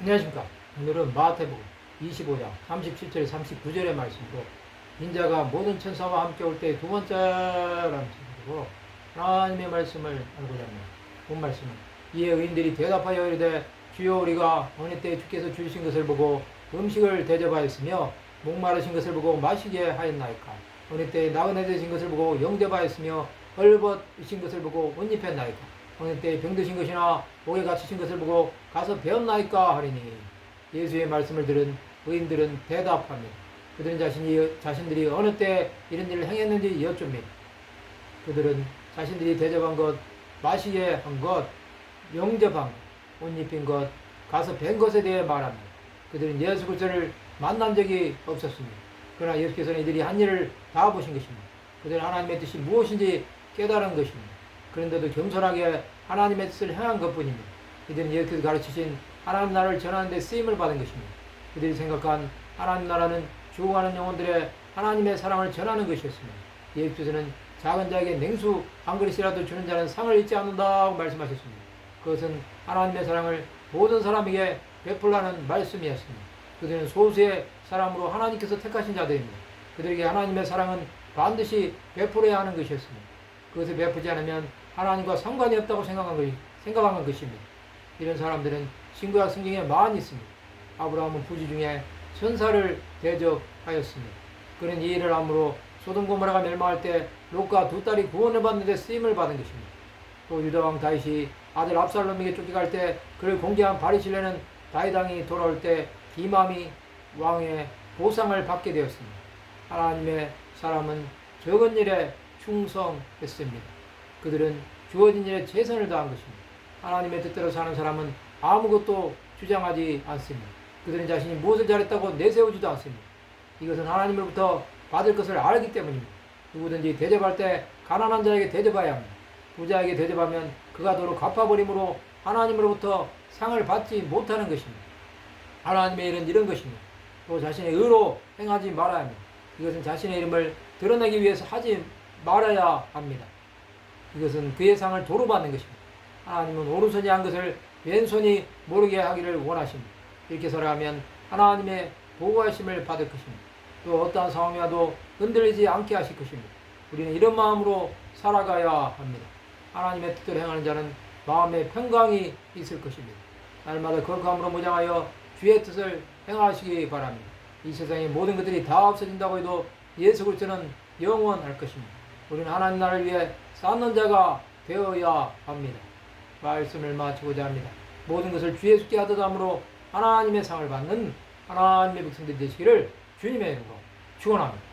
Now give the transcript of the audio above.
안녕하십니까. 오늘은 마태복음 25장 37절 39절의 말씀으로 인자가 모든 천사와 함께 올 때 두 번째라는 책으로 하나님의 말씀을 알고자 합니다. 본 말씀은 이에 의인들이 대답하여 이르되 주여 우리가 어느 때 주께서 주신 것을 보고 음식을 대접하였으며 목마르신 것을 보고 마시게 하였나이까. 어느 때 나그네 되신 것을 보고 영접하였으며 헐벗으신 것을 보고 옷 입혔나이까. 어느 때 병드신 것이나 목에 갇히신 것을 보고 가서 배웠나이까 하리니. 예수의 말씀을 들은 의인들은 대답합니다. 그들은 자신들이 어느 때 이런 일을 행했는지 여쭙니다. 그들은 자신들이 대접한 것, 마시게 한 것, 영접한 것, 옷 입힌 것, 가서 뵌 것에 대해 말합니다. 그들은 예수 그리스도를 만난 적이 없었습니다. 그러나 예수께서는 이들이 한 일을 다 보신 것입니다. 그들은 하나님의 뜻이 무엇인지 깨달은 것입니다. 그런데도 겸손하게 하나님의 뜻을 행한 것뿐입니다. 이들은 예수께서 가르치신 하나님 나라를 전하는 데 쓰임을 받은 것입니다. 그들이 생각한 하나님 나라는 죽어가는 영혼들의 하나님의 사랑을 전하는 것이었습니다. 예수께서는 작은 자에게 냉수 한 그릇이라도 주는 자는 상을 잊지 않는다고 말씀하셨습니다. 그것은 하나님의 사랑을 모든 사람에게 베풀라는 말씀이었습니다. 그들은 소수의 사람으로 하나님께서 택하신 자들입니다. 그들에게 하나님의 사랑은 반드시 베풀어야 하는 것이었습니다. 그것을 베풀지 않으면 하나님과 상관이 없다고 생각한 것입니다. 이런 사람들은 신구약 성경에 많이 있습니다. 아브라함은 부지 중에 천사를 대접하였습니다. 그는 이 일을 함으로 소돔 고모라가 멸망할 때 롯과 두 딸이 구원을 받는데 쓰임을 받은 것입니다. 또 유다왕 다윗이 아들 압살롬에게 쫓겨갈 때 그를 공개한 바리실레는 다윗 왕이 돌아올 때 기맘이 왕의 보상을 받게 되었습니다. 하나님의 사람은 적은 일에 충성했습니다. 그들은 주어진 일에 최선을 다한 것입니다. 하나님의 뜻대로 사는 사람은 아무것도 주장하지 않습니다. 그들은 자신이 무엇을 잘했다고 내세우지도 않습니다. 이것은 하나님으로부터 받을 것을 알기 때문입니다. 누구든지 대접할 때 가난한 자에게 대접해야 합니다. 부자에게 대접하면 그가 도로 갚아버림으로 하나님으로부터 상을 받지 못하는 것입니다. 하나님의 일은 이런 것입니다. 또 자신의 의로 행하지 말아야 합니다. 이것은 자신의 이름을 드러내기 위해서 하지 말아야 합니다. 이것은 그의 상을 도로 받는 것입니다. 하나님은 오른손이 한 것을 왼손이 모르게 하기를 원하십니다. 이렇게 살아가면 하나님의 보호하심을 받을 것입니다. 또 어떠한 상황이 와도 흔들리지 않게 하실 것입니다. 우리는 이런 마음으로 살아가야 합니다. 하나님의 뜻대로 행하는 자는 마음에 평강이 있을 것입니다. 날마다 거룩함으로 무장하여 주의 뜻을 행하시기 바랍니다. 이 세상의 모든 것들이 다 없어진다고 해도 예수 그리스도는 영원할 것입니다. 우리는 하나님 나라를 위해 쌓는 자가 되어야 합니다. 말씀을 마치고자 합니다. 모든 것을 주 예수께 하듯 함으로 하나님의 상을 받는 하나님의 백성들이 되시기를 주님의 이름으로 축원합니다.